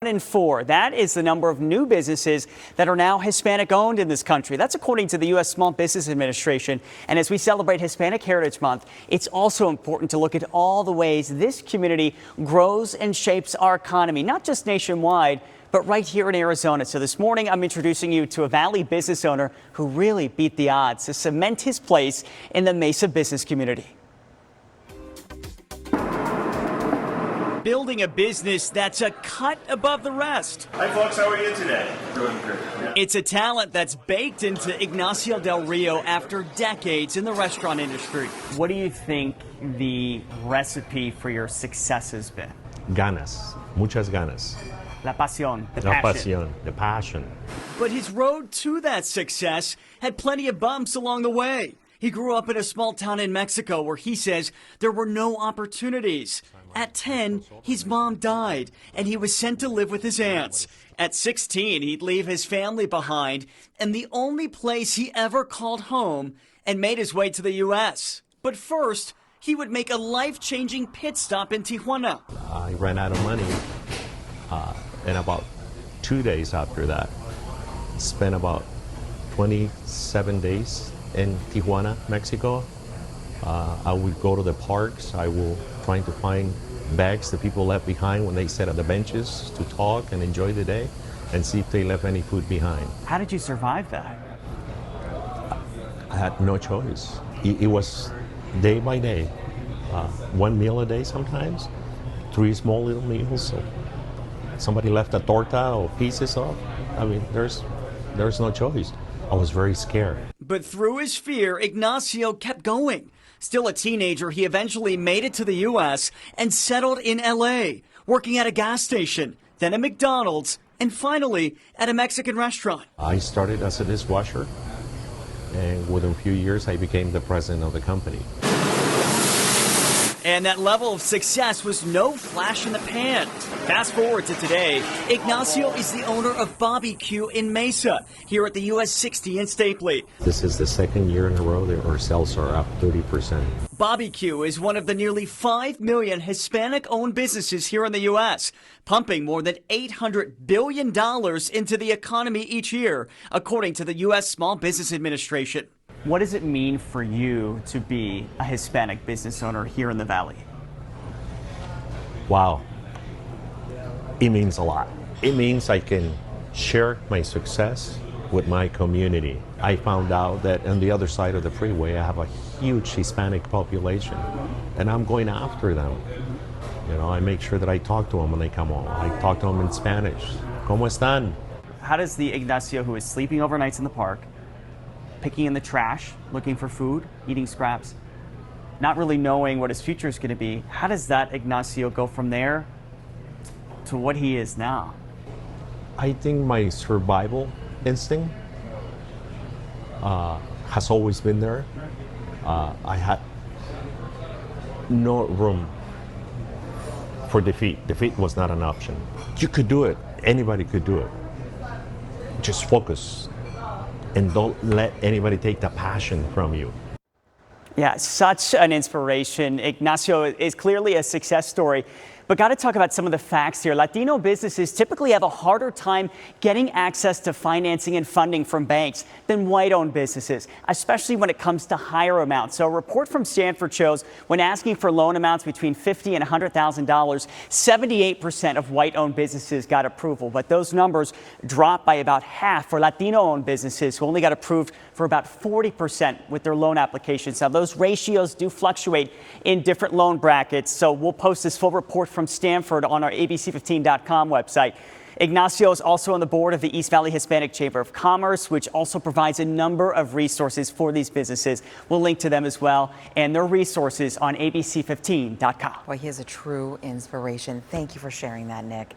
1 in 4. That is the number of new businesses that are now Hispanic owned in this country. That's according to the U.S. Small Business Administration. And as we celebrate Hispanic Heritage Month, it's also important to look at all the ways this community grows and shapes our economy, not just nationwide, but right here in Arizona. So this morning, I'm introducing you to a Valley business owner who really beat the odds to cement his place in the Mesa business community. Building a business that's a cut above the rest. Hi folks, how are you today? Doing great. Yeah. It's a talent that's baked into Ignacio Del Rio after decades in the restaurant industry. What do you think the recipe for your success has been? Ganas, muchas ganas. La pasión, the La passion. pasión, the passion. But his road to that success had plenty of bumps along the way. He grew up in a small town in Mexico where he says there were no opportunities. At 10, his mom died and he was sent to live with his aunts. At 16, he'd leave his family behind and the only place he ever called home, and made his way to the U.S. But first, he would make a life-changing pit stop in Tijuana. I ran out of money, and about 2 days after that, spent about 27 days in Tijuana, Mexico. I would go to the parks. I will trying to find bags that people left behind when they sat at the benches to talk and enjoy the day, and see if they left any food behind. How did you survive that? I had no choice. It was day by day, one meal a day sometimes, 3 small little meals. So somebody left a torta or pieces of. I mean, there's no choice. I was very scared. But through his fear, Ignacio kept going. Still a teenager, he eventually made it to the U.S. and settled in L.A., working at a gas station, then at McDonald's, and finally at a Mexican restaurant. I started as a dishwasher, and within a few years, I became the president of the company. And that level of success was no flash in the pan. Fast forward to today, Ignacio is the owner of Barbecue in Mesa, here at the US 60 in Stapley. This is the second year in a row that our sales are up 30%. Barbecue is one of the nearly 5 million Hispanic-owned businesses here in the U.S., pumping more than $800 billion into the economy each year, according to the U.S. Small Business Administration. What does it mean for you to be a Hispanic business owner here in the Valley? Wow. It means a lot. It means I can share my success with my community. I found out that on the other side of the freeway, I have a huge Hispanic population, and I'm going after them. You know, I make sure that I talk to them when they come home. I talk to them in Spanish. ¿Cómo están? How does the Ignacio who is sleeping overnights in the park, picking in the trash, looking for food, eating scraps, not really knowing what his future is going to be, how does that Ignacio go from there to what he is now? I think my survival instinct has always been there. I had no room for defeat. Defeat was not an option. You could do it. Anybody could do it. Just focus and don't let anybody take the passion from you. Yeah, such an inspiration. Ignacio is clearly a success story. But got to talk about some of the facts here. Latino businesses typically have a harder time getting access to financing and funding from banks than white-owned businesses, especially when it comes to higher amounts. So a report from Stanford shows when asking for loan amounts between $50,000 and $100,000, 78% of white-owned businesses got approval. But those numbers dropped by about half for Latino-owned businesses who only got approved for about 40% with their loan applications. Now, those ratios do fluctuate in different loan brackets. So we'll post this full report from Stanford on our abc15.com website. Ignacio is also on the board of the East Valley Hispanic Chamber of Commerce, which also provides a number of resources for these businesses. We'll link to them as well and their resources on abc15.com. Well, he is a true inspiration. Thank you for sharing that, Nick.